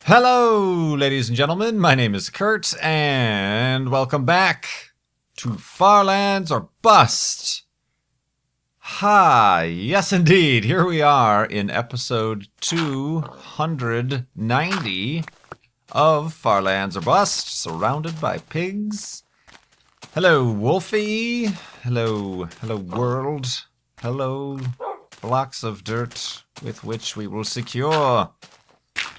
Hello, ladies and gentlemen. My name is Kurt, and welcome back to Farlands or Bust. Hi, yes indeed. Here we are in episode 290 of Farlands or Bust, surrounded by pigs. Hello, Wolfie. Hello, world. Hello, blocks of dirt with which we will secure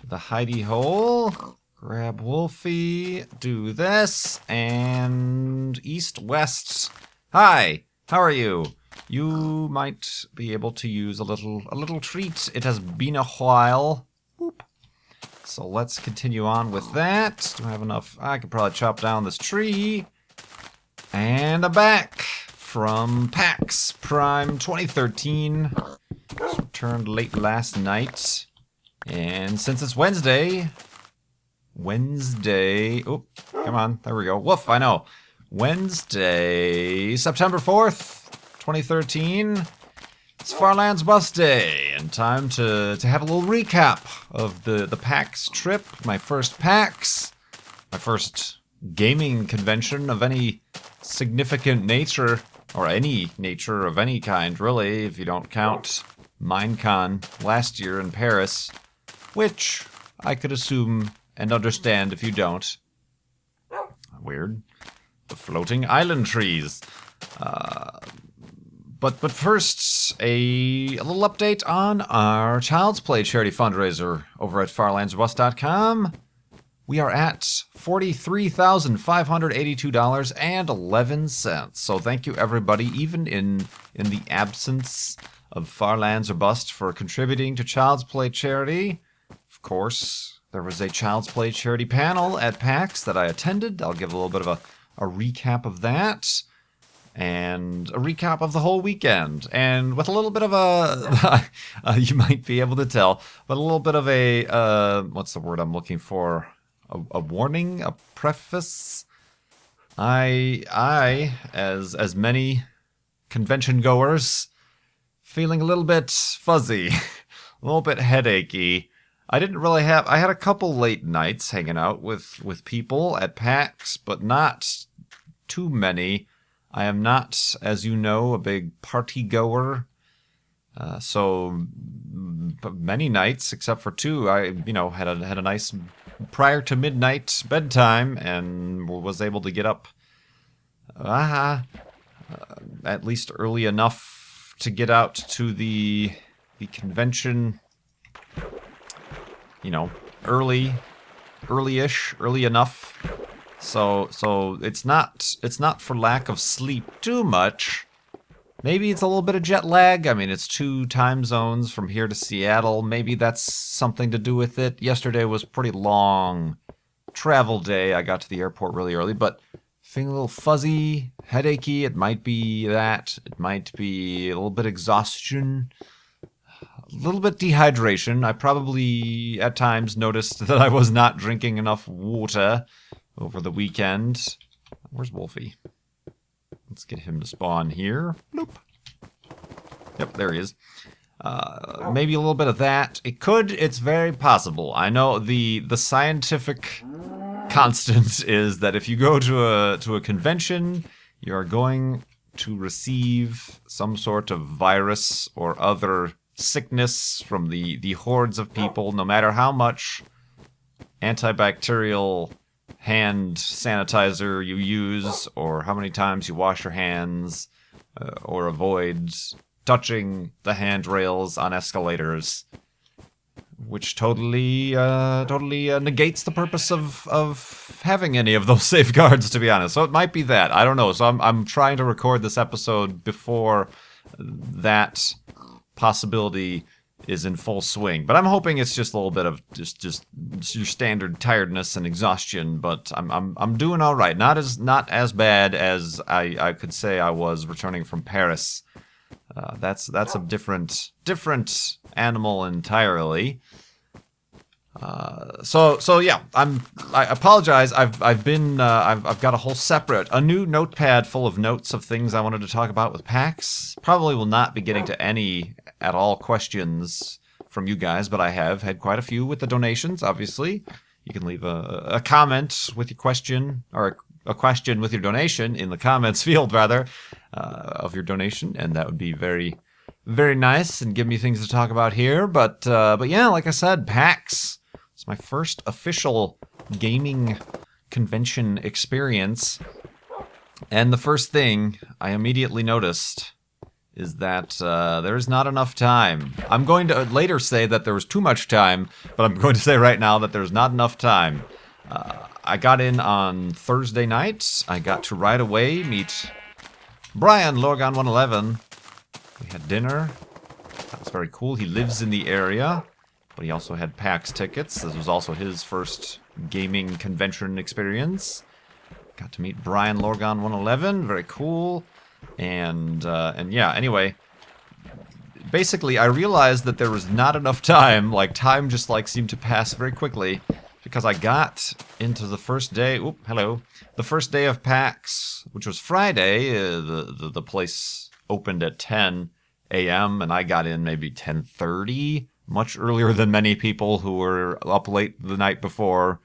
the hidey hole. Grab Wolfie, do this, and east-west. Hi, how are you? You might be able to use a little treat. It has been a while. Boop. So let's continue on with that. Do I have enough? I could probably chop down this tree. And I'm back from PAX Prime 2013. This returned late last night. And since it's Wednesday, oh, come on, there we go. Woof, I know. Wednesday, September 4th, 2013. It's Farlands Bus Day, and time to have a little recap of the PAX trip, my first PAX, my first gaming convention of any significant nature, or any nature of any kind, really, if you don't count Minecon last year in Paris. Which I could assume and understand if you don't. Weird. The floating island trees. But first, a little update on our Child's Play charity fundraiser over at farlandsbus.com. We are at $43,582.11. So thank you everybody, even in the absence of Farlands or Bust, for contributing to Child's Play charity. Of course, there was a Child's Play charity panel at PAX that I attended. I'll give a little bit of a recap of that, and a recap of the whole weekend, and with a little bit of a, you might be able to tell, but a little bit of a, what's the word I'm looking for? A warning, a preface. I, as many convention goers, feeling a little bit fuzzy, a little bit headachy. I didn't really have... I had a couple late nights hanging out with people at PAX, but not too many. I am not, as you know, a big party goer. So many nights, except for two, I had a nice prior to midnight bedtime and was able to get up at least early enough to get out to the convention. Early enough. So it's not for lack of sleep too much. Maybe it's a little bit of jet lag. I mean, it's 2 time zones from here to Seattle. Maybe that's something to do with it. Yesterday was a pretty long travel day. I got to the airport really early, but feeling a little fuzzy, headachy. It might be that. It might be a little bit exhaustion. A little bit dehydration. I probably, at times, noticed that I was not drinking enough water over the weekend. Where's Wolfie? Let's get him to spawn here. Bloop. Yep, there he is. Maybe a little bit of that. It's very possible. I know the scientific constant is that if you go to a convention, you're going to receive some sort of virus or other sickness from the hordes of people, no matter how much antibacterial hand sanitizer you use, or how many times you wash your hands, or avoid touching the handrails on escalators, which totally negates the purpose of having any of those safeguards, to be honest. So it might be that. I don't know. So I'm trying to record this episode before that possibility is in full swing, but I'm hoping it's just a little bit of just your standard tiredness and exhaustion. But I'm doing all right. Not as bad as I could say I was returning from Paris. That's a different animal entirely. So yeah, I apologize. I've got a whole a new notepad full of notes of things I wanted to talk about with PAX. Probably will not be getting to any at all questions from you guys, but I have had quite a few with the donations, obviously. You can leave a comment with your question, or a question with your donation in the comments field, rather, of your donation, and that would be very, very nice and give me things to talk about here. But yeah, like I said, PAX. It's my first official gaming convention experience. And the first thing I immediately noticed is that there's not enough time. I'm going to later say that there was too much time, but I'm going to say right now that there's not enough time. I got in on Thursday night. I got to right away meet Brian Lorgon 111. We had dinner. That was very cool. He lives in the area, but he also had PAX tickets. This was also his first gaming convention experience. Got to meet Brian Lorgon 111. Very cool. And yeah, anyway, basically I realized that there was not enough time. Like, time just like seemed to pass very quickly because I got into the first day. Oop, hello. The first day of PAX, which was Friday. The place opened at 10 a.m. and I got in maybe 10:30, much earlier than many people who were up late the night before.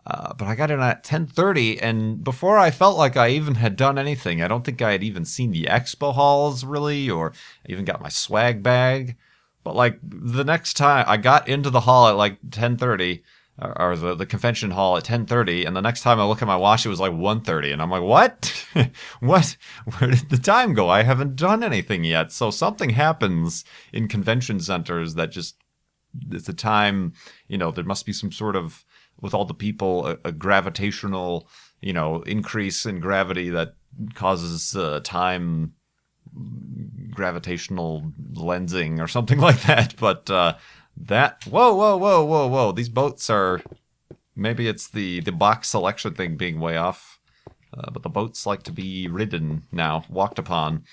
But I got in at 10:30, and before I felt like I even had done anything, I don't think I had even seen the expo halls, really, or I even got my swag bag. But, like, the next time, I got into the hall at, like, 10:30, or the convention hall at 10:30, and the next time I look at my watch, it was, like, 1:30, and I'm like, what? What? Where did the time go? I haven't done anything yet. So something happens in convention centers that just, it's a time, you know, there must be some sort of, with all the people, a gravitational, you know, increase in gravity that causes time gravitational lensing or something like that. But whoa. These boats are, maybe it's the box selection thing being way off. But the boats like to be ridden now, walked upon.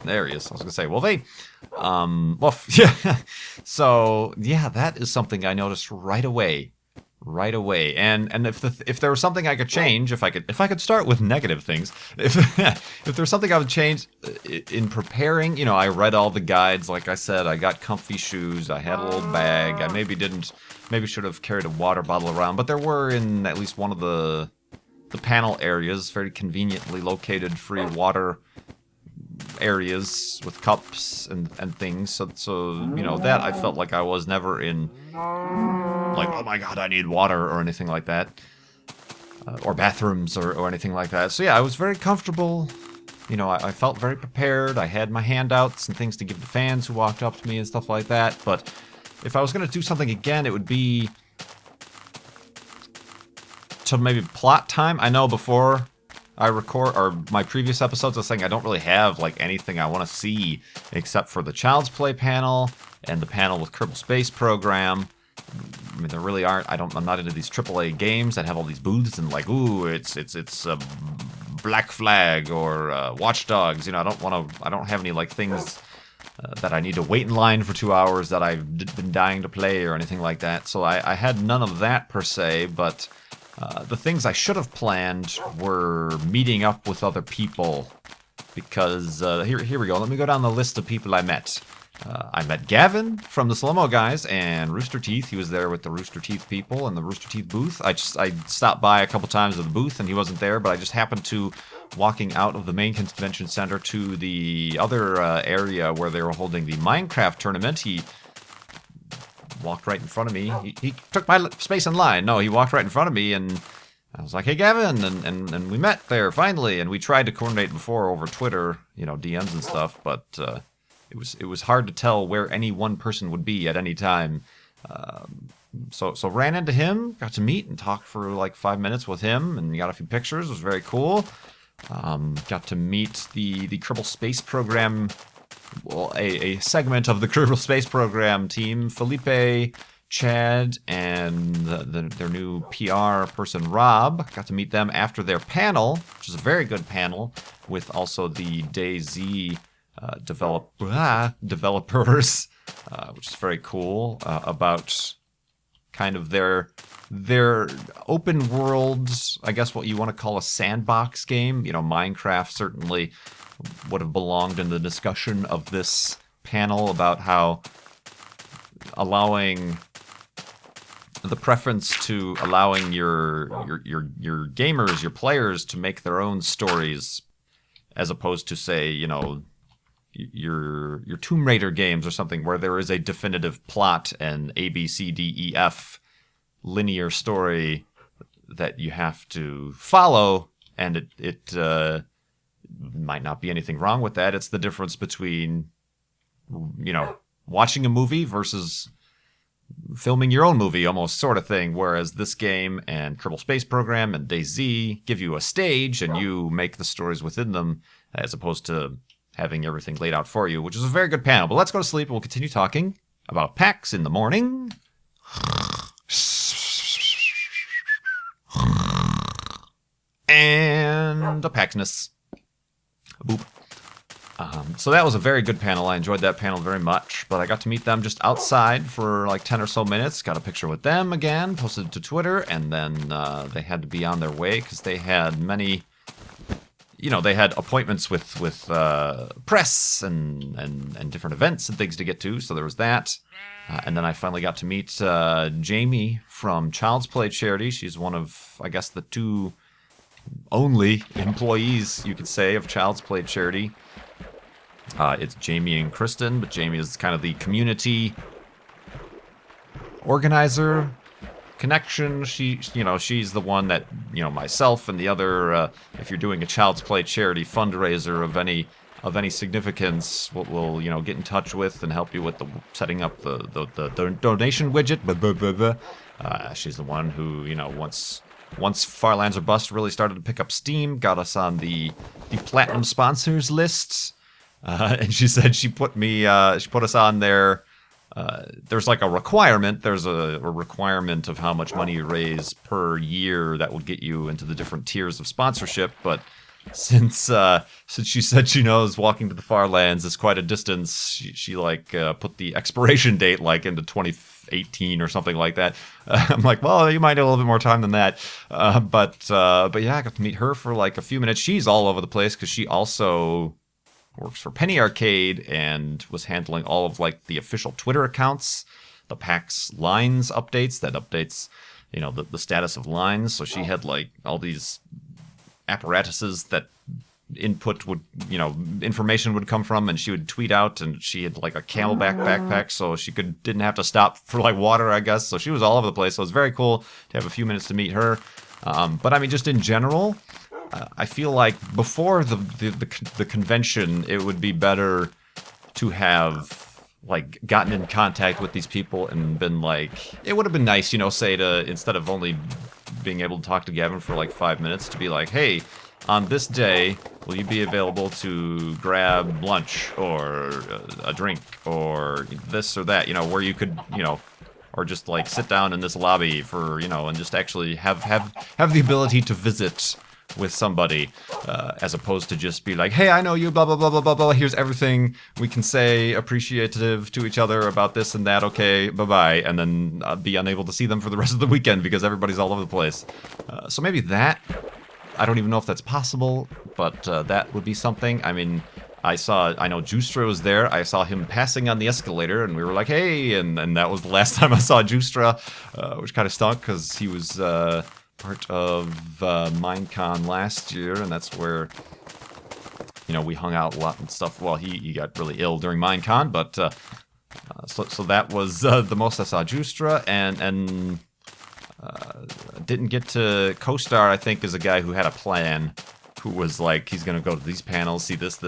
There he is. I was going to say, well, yeah. So, yeah, that is something I noticed right away. And if there was something I could change, if I could start with negative things, if there was something I would change in preparing, you know, I read all the guides, like I said, I got comfy shoes, I had a little bag, I maybe should have carried a water bottle around, but there were in at least one of the panel areas, very conveniently located free water areas with cups and things, so you know, that I felt like I was never in, like, oh my god, I need water or anything like that, or bathrooms or anything like that. So yeah, I was very comfortable, you know, I felt very prepared. I had my handouts and things to give to fans who walked up to me and stuff like that. But if I was going to do something again, it would be to maybe plot time. I know before I record, or my previous episodes, I was saying I don't really have like anything I want to see except for the Child's Play panel and the panel with Kerbal Space Program. I mean, there really aren't. I'm not into these AAA games that have all these booths and like, ooh, it's Black Flag or Watch Dogs. You know, I don't have any like things that I need to wait in line for 2 hours that I've been dying to play or anything like that. So I had none of that per se, but the things I should have planned were meeting up with other people, because here we go. Let me go down the list of people I met. I met Gavin from the Slow-Mo guys and Rooster Teeth. He was there with the Rooster Teeth people in the Rooster Teeth booth. I stopped by a couple times at the booth and he wasn't there, but I just happened to, walking out of the main convention center to the other area where they were holding the Minecraft tournament, he walked right in front of me. He took my space in line. No, he walked right in front of me, and I was like, hey, Gavin, and we met there, finally, and we tried to coordinate before over Twitter, you know, DMs and stuff, but it was hard to tell where any one person would be at any time. So ran into him, got to meet and talk for like 5 minutes with him, and got a few pictures. It was very cool. Got to meet the Kerbal Space Program, well, a segment of the Kerbal Space Program team, Felipe, Chad, and their new PR person, Rob. Got to meet them after their panel, which is a very good panel, with also the DayZ developers, which is very cool, about kind of their open world, I guess what you want to call a sandbox game. Minecraft certainly would have belonged in the discussion of this panel about how allowing the preference to allowing your gamers, your players, to make their own stories, as opposed to, say, your Tomb Raider games or something where there is a definitive plot and A, B, C, D, E, F linear story that you have to follow, and it might not be anything wrong with that. It's the difference between watching a movie versus filming your own movie, almost, sort of thing. Whereas this game and Kerbal Space Program and DayZ give you a stage and you make the stories within them, as opposed to having everything laid out for you, which is a very good panel. But let's go to sleep and we'll continue talking about PAX in the morning. And the PAXness. Boop. So that was a very good panel. I enjoyed that panel very much, but I got to meet them just outside for like 10 or so minutes, got a picture with them again, posted it to Twitter, and then they had to be on their way because they had many, they had appointments with press and different events and things to get to, so there was that. And then I finally got to meet Jamie from Child's Play Charity. She's one of, I guess, the two only employees, you could say, of Child's Play Charity. It's Jamie and Kristen, but Jamie is kind of the community organizer connection. She's the one that, myself and the other, if you're doing a Child's Play Charity fundraiser of any significance, will get in touch with and help you with setting up the donation widget. She's the one who, once Farlands or Bust really started to pick up steam, got us on the platinum sponsors list. And she said she put us on there. There's like a requirement. There's a requirement of how much money you raise per year that will get you into the different tiers of sponsorship. But since she said she knows walking to the far lands is quite a distance, she put the expiration date like into 2018 or something like that. I'm like, well, you might have a little bit more time than that. But yeah, I got to meet her for like a few minutes. She's all over the place because she also works for Penny Arcade and was handling all of like the official Twitter accounts, the PAX lines updates that updates, the status of lines. So she had like all these apparatuses that input would, information would come from, and she would tweet out, and she had like a camelback backpack, so she didn't have to stop for like water, I guess. So she was all over the place. So it was very cool to have a few minutes to meet her. But I mean, just in general, I feel like before the convention, it would be better to have like gotten in contact with these people and been like, it would have been nice, say, to, instead of only being able to talk to Gavin for like 5 minutes, to be like, hey, on this day, will you be available to grab lunch or a drink or this or that, where you could, or just like sit down in this lobby for, and just actually have the ability to visit with somebody, as opposed to just be like, hey, I know you, blah, blah, blah, blah, blah, blah, here's everything we can say appreciative to each other about this and that, okay, bye-bye, and then be unable to see them for the rest of the weekend because everybody's all over the place. So maybe that, I don't even know if that's possible, but that would be something. I mean, I know Justra was there. I saw him passing on the escalator, and we were like, hey, and that was the last time I saw Justra, which kind of stunk because he was part of Minecon last year, and that's where, we hung out a lot and stuff. Well, he got really ill during Minecon, but so that was the most I saw Justra, and didn't get to Co-Star. I think is a guy who had a plan, who was like, he's gonna go to these panels, see this,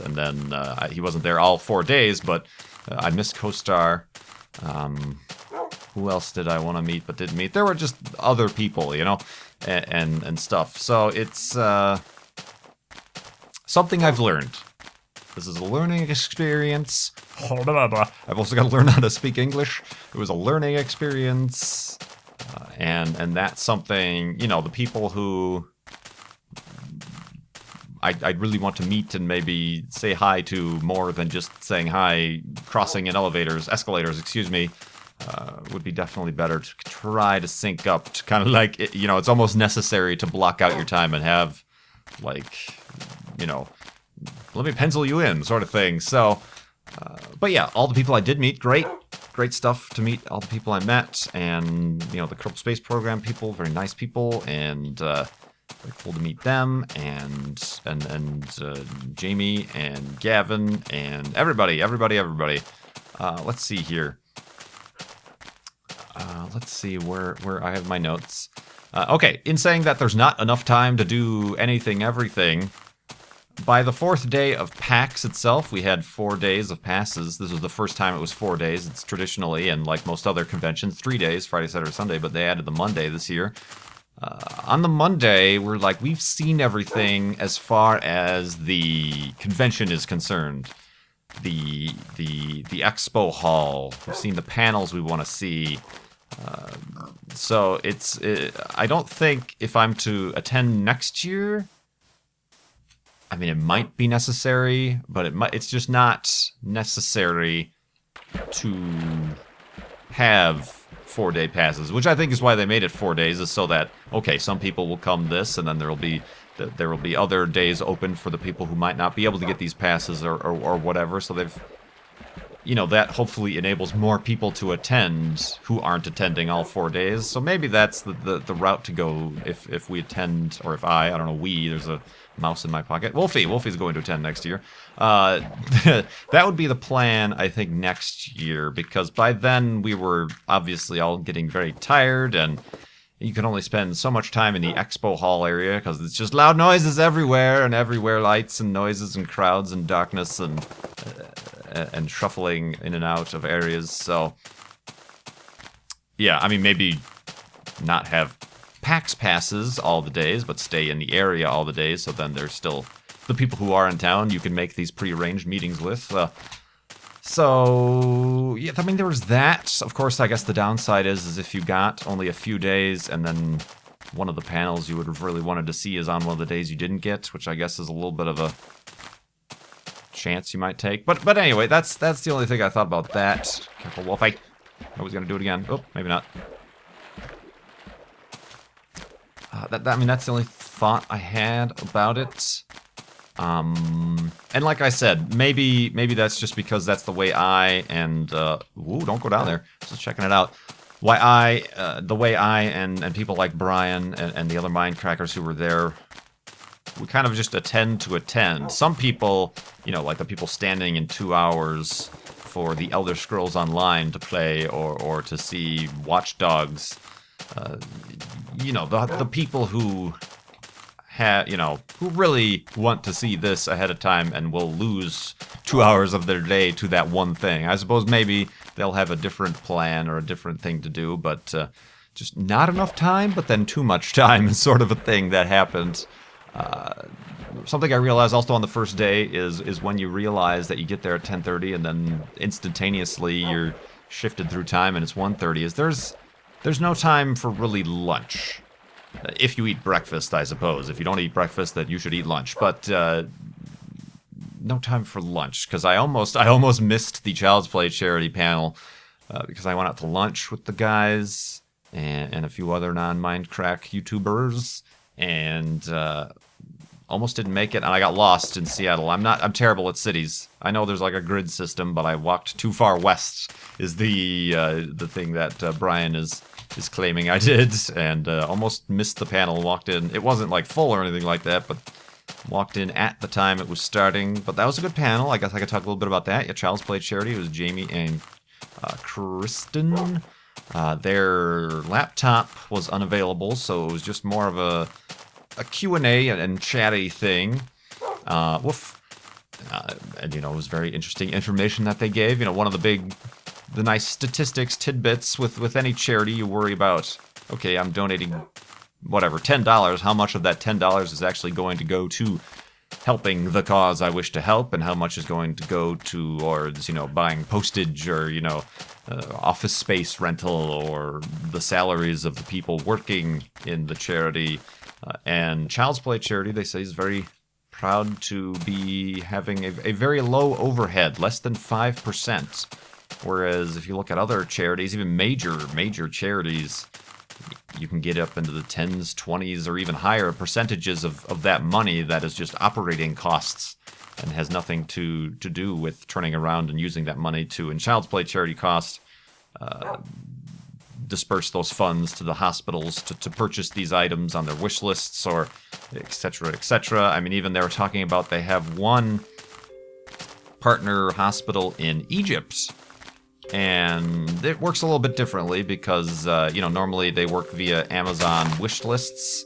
and then he wasn't there all 4 days, but I missed Co-Star. Who else did I want to meet but didn't meet? There were just other people, and stuff. So it's something I've learned. This is a learning experience. I've also got to learn how to speak English. It was a learning experience. And that's something, the people who I'd really want to meet and maybe say hi to more than just saying hi, crossing in escalators, excuse me. would be definitely better to try to sync up to kind of like, it's almost necessary to block out your time and have, like, let me pencil you in sort of thing. So, but yeah, all the people I did meet, great stuff to meet all the people I met, and, the Kerbal Space Program people, very nice people, and very cool to meet them, and Jamie and Gavin and everybody. Let's see here. Let's see where I have my notes. Okay, in saying that there's not enough time to do everything, by the 4th day of PAX itself, we had 4 days of passes. This was the first time it was 4 days. It's traditionally, and like most other conventions, 3 days, Friday, Saturday, Sunday, but they added the Monday this year. On the Monday, we're like, we've seen everything as far as the convention is concerned. The expo hall. We've seen the panels we want to see. So I don't think if I'm to attend next year, I mean, it might be necessary, but it's just not necessary to have 4-day passes, which I think is why they made it 4 days, is so that, okay, some people will come this, and then there will be other days open for the people who might not be able to get these passes or whatever. So they've, that hopefully enables more people to attend who aren't attending all 4 days. So maybe that's the route to go if we attend, or if I don't know, there's a mouse in my pocket. Wolfie's going to attend next year. That would be the plan, I think, next year, because by then we were obviously all getting very tired, and you can only spend so much time in the expo hall area because it's just loud noises everywhere, and everywhere lights and noises and crowds and darkness and shuffling in and out of areas. So yeah, I mean, maybe not have PAX passes all the days, but stay in the area all the days, so then there's still the people who are in town you can make these pre-arranged meetings with. So yeah, I mean, there was that. Of course, I guess the downside is if you got only a few days, and then one of the panels you would have really wanted to see is on one of the days you didn't get, which I guess is a little bit of a chance you might take. But anyway, that's the only thing I thought about that. Careful, Wolfie. I was gonna do it again. Oh, maybe not. I mean, that's the only thought I had about it. And like I said, maybe that's just because that's the way I and don't go down there. Just checking it out. The way I and people like Brian and the other Mindcrackers who were there, we kind of just attend to attend. Some people, like the people standing in 2 hours for the Elder Scrolls Online to play or to see Watch Dogs. The people who who really want to see this ahead of time and will lose 2 hours of their day to that one thing. I suppose maybe they'll have a different plan or a different thing to do, but just not enough time, but then too much time is sort of a thing that happens. Something I realized also on the first day is when you realize that you get there at 10:30 and then instantaneously you're shifted through time and it's 1:30, is there's no time for really lunch. If you eat breakfast, I suppose. If you don't eat breakfast, then you should eat lunch. But no time for lunch, because I almost missed the Child's Play charity panel because I went out to lunch with the guys and a few other non-Mindcrack YouTubers, and almost didn't make it, and I got lost in Seattle. I'm terrible at cities. I know there's like a grid system, but I walked too far west is the thing that Brian is claiming I did, and almost missed the panel. Walked in. It wasn't like full or anything like that, but walked in at the time it was starting. But that was a good panel. I guess I could talk a little bit about that. Yeah, Child's Play charity. It was Jamie and Kristen. Their laptop was unavailable, so it was just more of a Q&A and chatty thing. And it was very interesting information that they gave. One of the nice statistics, tidbits with any charity, you worry about, okay, I'm donating whatever, $10. How much of that $10 is actually going to go to helping the cause I wish to help, and how much is going to go towards, buying postage or, office space rental or the salaries of the people working in the charity. And Child's Play charity, they say, is very proud to be having a very low overhead, less than 5%. Whereas if you look at other charities, even major charities, you can get up into the 10s, 20s, or even higher percentages of that money that is just operating costs and has nothing to do with turning around and using that money to, in Child's Play charity cost, disperse those funds to the hospitals to purchase these items on their wish lists, or et cetera, et cetera. I mean, even they were talking about they have one partner hospital in Egypt, and it works a little bit differently because, normally they work via Amazon wish lists,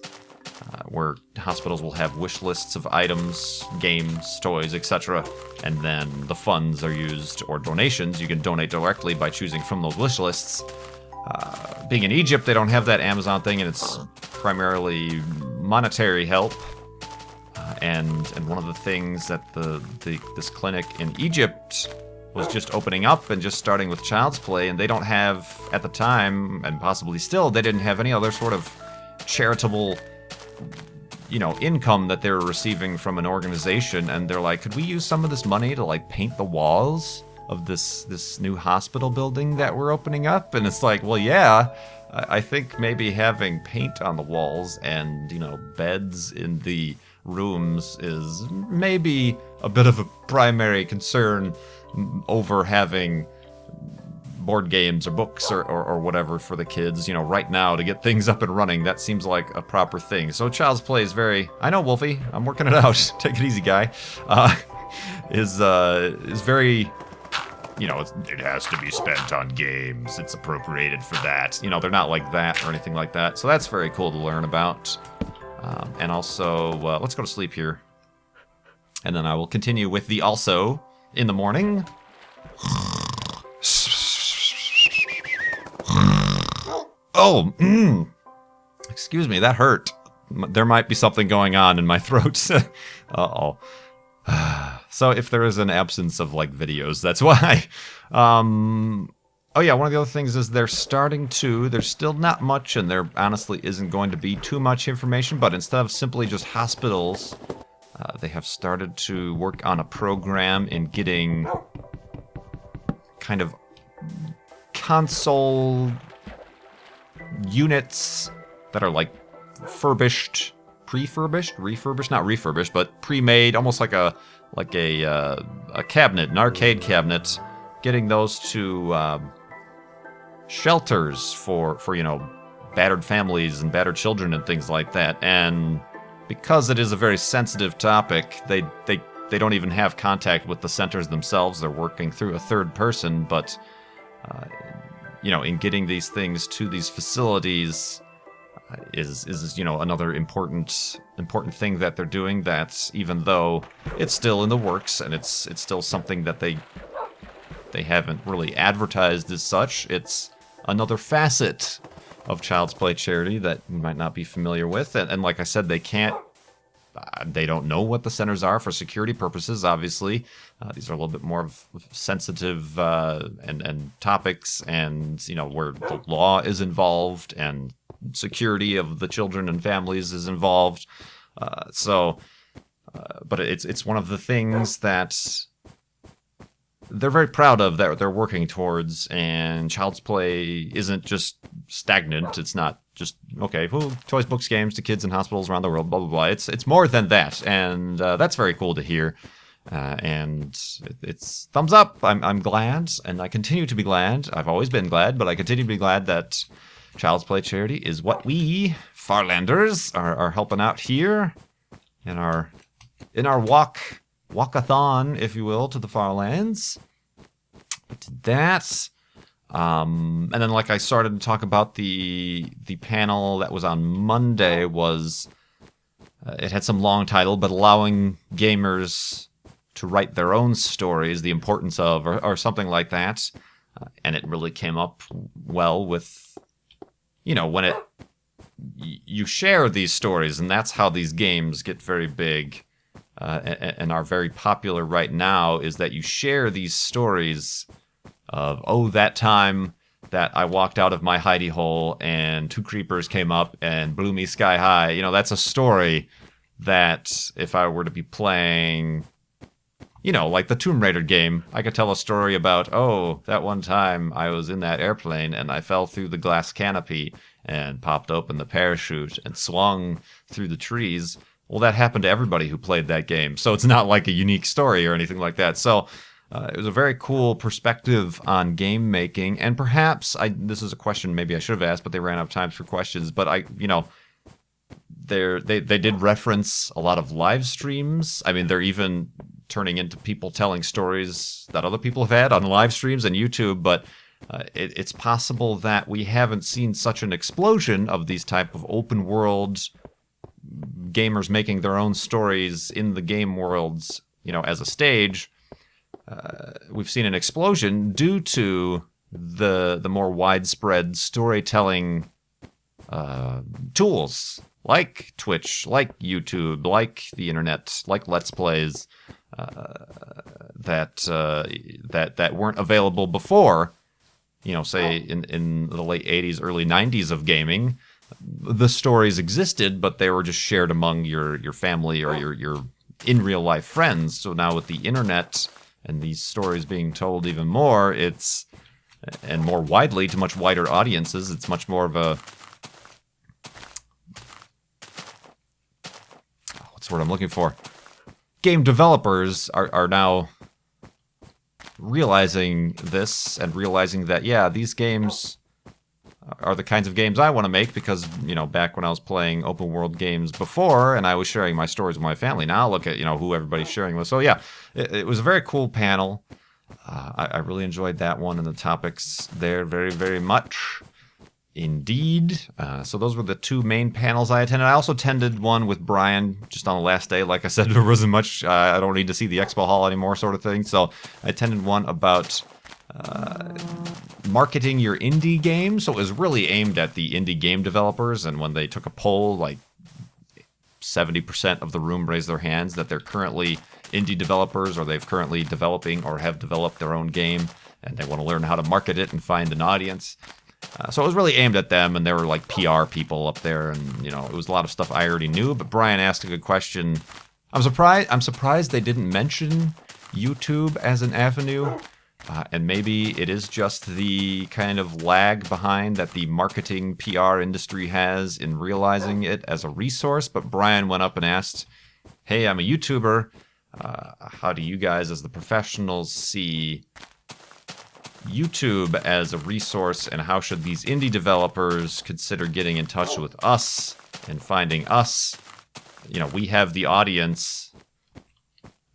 where hospitals will have wish lists of items, games, toys, etc. And then the funds are used, or donations. You can donate directly by choosing from those wish lists. Being in Egypt, they don't have that Amazon thing, and it's primarily monetary help. And one of the things that this clinic in Egypt was just opening up and just starting with Child's Play, and they don't have, at the time, and possibly still, they didn't have any other sort of charitable, income that they were receiving from an organization. And they're like, could we use some of this money to, like, paint the walls of this new hospital building that we're opening up? And it's like, well, yeah, I think maybe having paint on the walls and, beds in the rooms is maybe a bit of a primary concern over having board games or books or whatever for the kids, right now to get things up and running. That seems like a proper thing. So Child's Play is very, I know, Wolfie, I'm working it out. Take it easy, guy. Is very, it has to be spent on games. It's appropriated for that. They're not like that or anything like that. So that's very cool to learn about. And also, let's go to sleep here. And then I will continue with the also in the morning. Oh, excuse me, that hurt. There might be something going on in my throat. Uh-oh. So if there is an absence of, videos, that's why. Oh yeah, one of the other things is there's still not much, and there honestly isn't going to be too much information, but instead of simply just hospitals, they have started to work on a program in getting kind of console units that are refurbished, not refurbished, but pre-made, almost like a cabinet, an arcade cabinet, getting those to shelters for battered families and battered children and things like that. And because it is a very sensitive topic, they don't even have contact with the centers themselves. They're working through a third person, but in getting these things to these facilities is another important thing that they're doing. That even though it's still in the works and it's still something that they haven't really advertised as such, it's another facet of Child's Play charity that you might not be familiar with. And like I said, they don't know what the centers are for security purposes, obviously. These are a little bit more of sensitive and topics, and where the law is involved and security of the children and families is involved. But it's one of the things that they're very proud of, that they're working towards. And Child's Play isn't just stagnant. It's not just, okay, toys, books, games to kids in hospitals around the world, blah, blah, blah. It's more than that. And that's very cool to hear. And it's thumbs up. I'm glad, and I continue to be glad. I've always been glad, but I continue to be glad that Child's Play charity is what we Farlanders are helping out here in our walk-a-thon, if you will, to the Farlands. That. And then, like I started to talk about the panel that was on Monday, was it had some long title, but allowing gamers to write their own stories, the importance of, or something like that. And it really came up well with, when you share these stories, and that's how these games get very big and are very popular right now, is that you share these stories of, that time that I walked out of my hidey hole and 2 creepers came up and blew me sky high. That's a story that if I were to be playing, you know, like the Tomb Raider game. I could tell a story about, oh, that one time I was in that airplane and I fell through the glass canopy and popped open the parachute and swung through the trees. Well, that happened to everybody who played that game. So it's not like a unique story or anything like that. So it was a very cool perspective on game making. And perhaps, this is a question maybe I should have asked, but they ran out of time for questions. But they did reference a lot of live streams. I mean, they're even turning into people telling stories that other people have had on live streams and YouTube, but it's possible that we haven't seen such an explosion of these type of open world gamers making their own stories in the game worlds, you know, as a stage. We've seen an explosion due to the more widespread storytelling tools like Twitch, like YouTube, like the internet, like Let's Plays that weren't available before. You know, say in the late 80s, early 90s of gaming, the stories existed, but they were just shared among your family or your in real life friends. So now with the internet and these stories being told even more, and more widely to much wider audiences, it's much more of a, what's the word I'm looking for? Game developers are now realizing this and realizing that, yeah, these games are the kinds of games I want to make because, you know, back when I was playing open world games before and I was sharing my stories with my family, now look at, you know, who everybody's sharing with. So yeah, it was a very cool panel. I really enjoyed that one and the topics there very, very much indeed. So those were the two main panels I attended. I also attended one with Brian just on the last day. Like I said, there wasn't much, I don't need to see the expo hall anymore sort of thing. So I attended one about marketing your indie game. So it was really aimed at the indie game developers. And when they took a poll, like 70% of the room raised their hands that they're currently indie developers or they've currently developing or have developed their own game and they want to learn how to market it and find an audience. So it was really aimed at them, and there were like PR people up there, and you know it was a lot of stuff I already knew. But Brian asked a good question. I'm surprised they didn't mention YouTube as an avenue, and maybe it is just the kind of lag behind that the marketing PR industry has in realizing it as a resource. But Brian went up and asked, "Hey, I'm a YouTuber. How do you guys, as the professionals, see YouTube as a resource, and how should these indie developers consider getting in touch with us and finding us? You know, we have the audience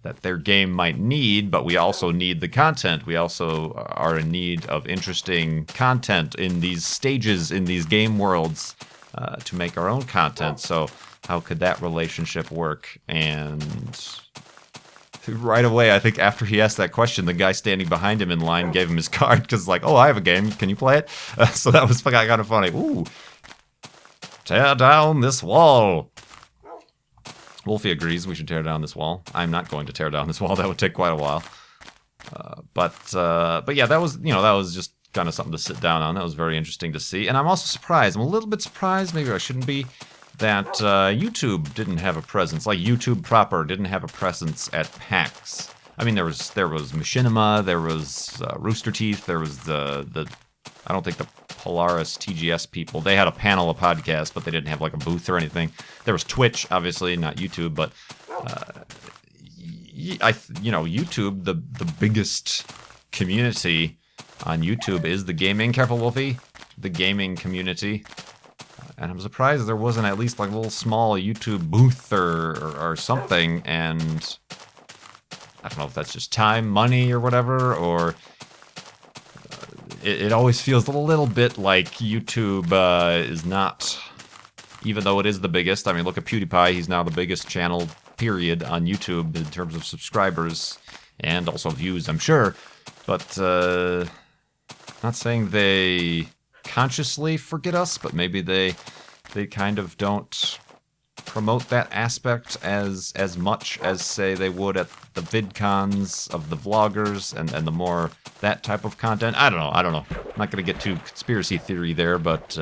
that their game might need, but we also need the content. We also are in need of interesting content in these stages, in these game worlds, to make our own content. So how could that relationship work?" And right away, I think after he asked that question, the guy standing behind him in line gave him his card because, like, "Oh, I have a game. Can you play it?" So that was kind of funny. Ooh, tear down this wall. Wolfie agrees we should tear down this wall. I'm not going to tear down this wall. That would take quite a while. But yeah, that was just kind of something to sit down on. That was very interesting to see. And I'm also surprised. I'm a little bit surprised. Maybe I shouldn't be. That YouTube didn't have a presence, like YouTube proper didn't have a presence at PAX. I mean, there was Machinima, there was Rooster Teeth, there was the I don't think the Polaris TGS people. They had a panel, a podcast, but they didn't have like a booth or anything. There was Twitch, obviously, not YouTube, but YouTube, the biggest community on YouTube is the gaming. Careful, Wolfie, the gaming community. And I'm surprised there wasn't at least like a little small YouTube booth or something. And I don't know if that's just time, money, or whatever. Or it always feels a little bit like YouTube is not, even though it is the biggest. I mean, look at PewDiePie. He's now the biggest channel, period, on YouTube in terms of subscribers and also views, I'm sure. But not saying they consciously forget us, but maybe they kind of don't promote that aspect as much as, say, they would at the VidCons of the vloggers and the more that type of content. I don't know. I'm not going to get too conspiracy theory there, but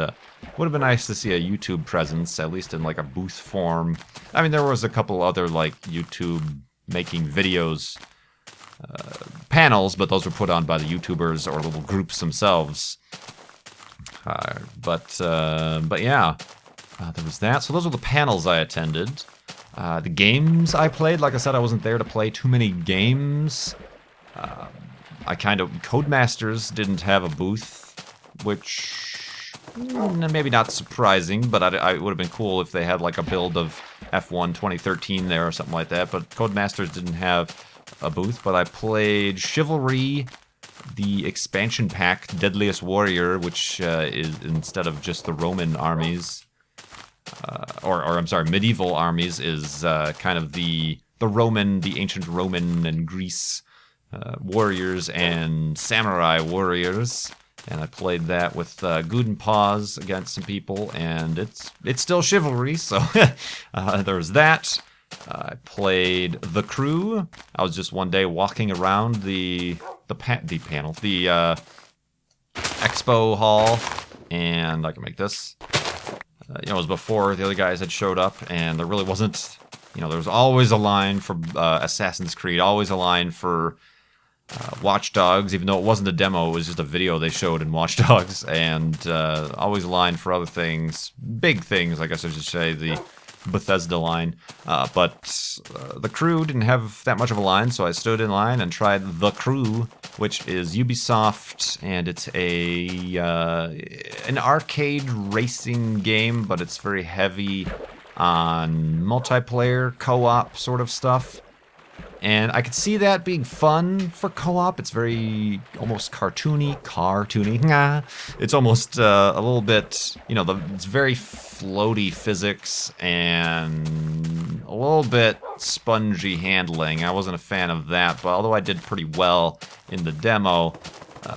would have been nice to see a YouTube presence, at least in like a booth form. I mean, there was a couple other like YouTube making videos panels, but those were put on by the YouTubers or little groups themselves. But yeah, there was that. So those were the panels I attended. The games I played, like I said, I wasn't there to play too many games. Codemasters didn't have a booth, which maybe not surprising, but it would have been cool if they had like a build of F1 2013 there or something like that. But Codemasters didn't have a booth, but I played Chivalry, the expansion pack, Deadliest Warrior, which is instead of just the Roman armies, I'm sorry, medieval armies, is kind of the ancient Roman and Greece warriors and samurai warriors, and I played that with Good and Paws against some people, and it's still Chivalry, so there was that. I played The Crew. I was just one day walking around the expo hall, and I can make this. It was before the other guys had showed up, and there really wasn't. There was always a line for Assassin's Creed, always a line for Watch Dogs, even though it wasn't a demo, it was just a video they showed in Watch Dogs, and always a line for other things, big things, I guess I should say, the Bethesda line. But The Crew didn't have that much of a line, so I stood in line and tried The Crew, which is Ubisoft, and it's an arcade racing game, but it's very heavy on multiplayer, co-op sort of stuff. And I could see that being fun for co-op. It's very almost cartoony. It's almost a little bit, it's very floaty physics and a little bit spongy handling. I wasn't a fan of that, but although I did pretty well in the demo,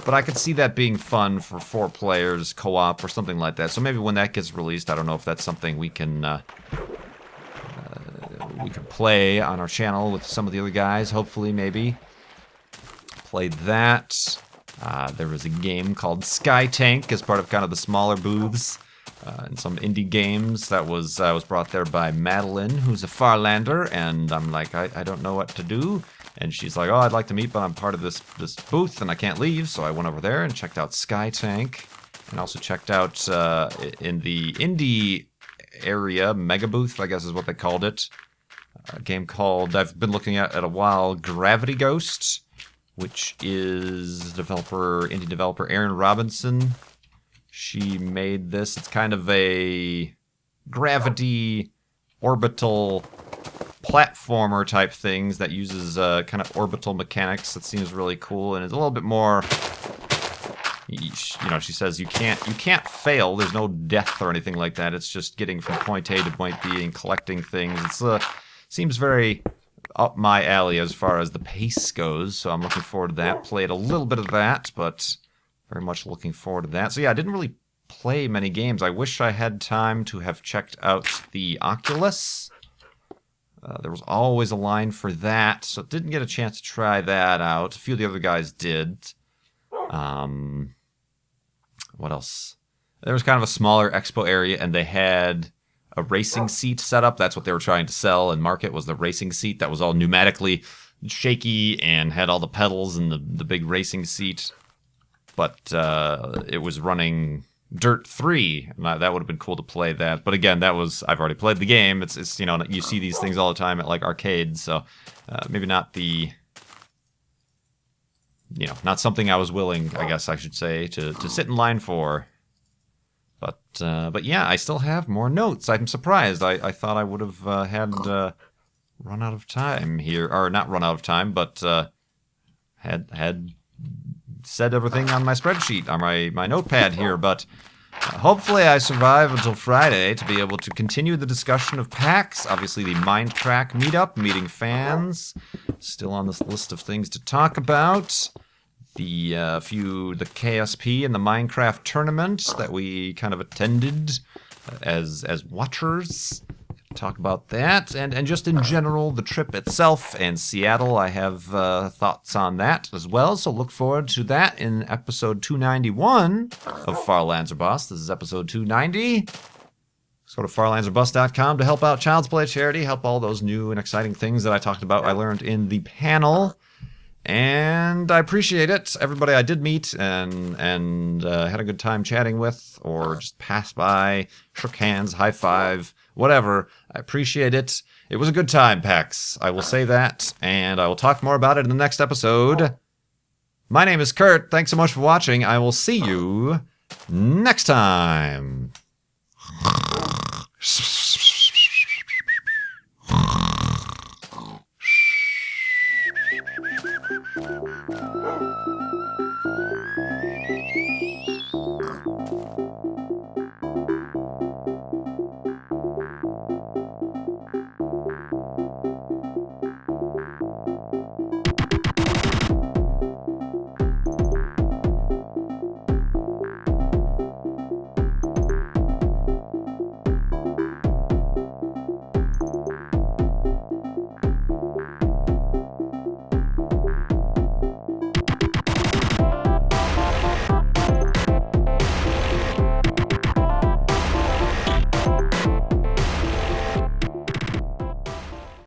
but I could see that being fun for 4 players, co-op or something like that. So maybe when that gets released, I don't know if that's something we can play on our channel with some of the other guys, hopefully, maybe. Played that. There was a game called Sky Tank as part of kind of the smaller booths and some indie games that was brought there by Madeline, who's a Farlander, and I'm like, I don't know what to do. And she's like, oh, I'd like to meet, but I'm part of this booth and I can't leave. So I went over there and checked out Sky Tank, and also checked out in the indie area, Mega Booth, I guess is what they called it. A game called, I've been looking at a while, Gravity Ghost, which is indie developer Aaron Robinson. She made this. It's kind of a gravity orbital platformer type things that uses kind of orbital mechanics. That seems really cool, and it's a little bit more. She says you can't fail. There's no death or anything like that. It's just getting from point A to point B and collecting things. It's seems very up my alley as far as the pace goes, so I'm looking forward to that. Played a little bit of that, but very much looking forward to that. So yeah, I didn't really play many games. I wish I had time to have checked out the Oculus. There was always a line for that, so didn't get a chance to try that out. A few of the other guys did. What else? There was kind of a smaller expo area, and they had a racing seat set up. That's what they were trying to sell and market, was the racing seat that was all pneumatically shaky and had all the pedals and the big racing seat. But it was running Dirt 3. And that would have been cool to play that. But again, I've already played the game. It's you see these things all the time at like arcades, so maybe not not something I was willing, I guess I should say, to sit in line for. But yeah, I still have more notes. I'm surprised. I thought I would have had run out of time here, or not run out of time, but had said everything on my spreadsheet, on my notepad here. But hopefully I survive until Friday to be able to continue the discussion of PAX. Obviously, the Mindcrack meetup, meeting fans, still on this list of things to talk about. The KSP and the Minecraft tournament that we kind of attended as watchers. Talk about that, and just in general, the trip itself and Seattle. I have thoughts on that as well, so look forward to that in episode 291 of Farlands or Bust. This is episode 290. Let's go to farlandsorbust.com to help out Child's Play charity, help all those new and exciting things that I talked about, I learned in the panel. And I appreciate it. Everybody I did meet and had a good time chatting with, or just passed by, shook hands, high five, whatever. I appreciate it. It was a good time, PAX. I will say that, and I will talk more about it in the next episode. My name is Kurt. Thanks so much for watching. I will see you next time.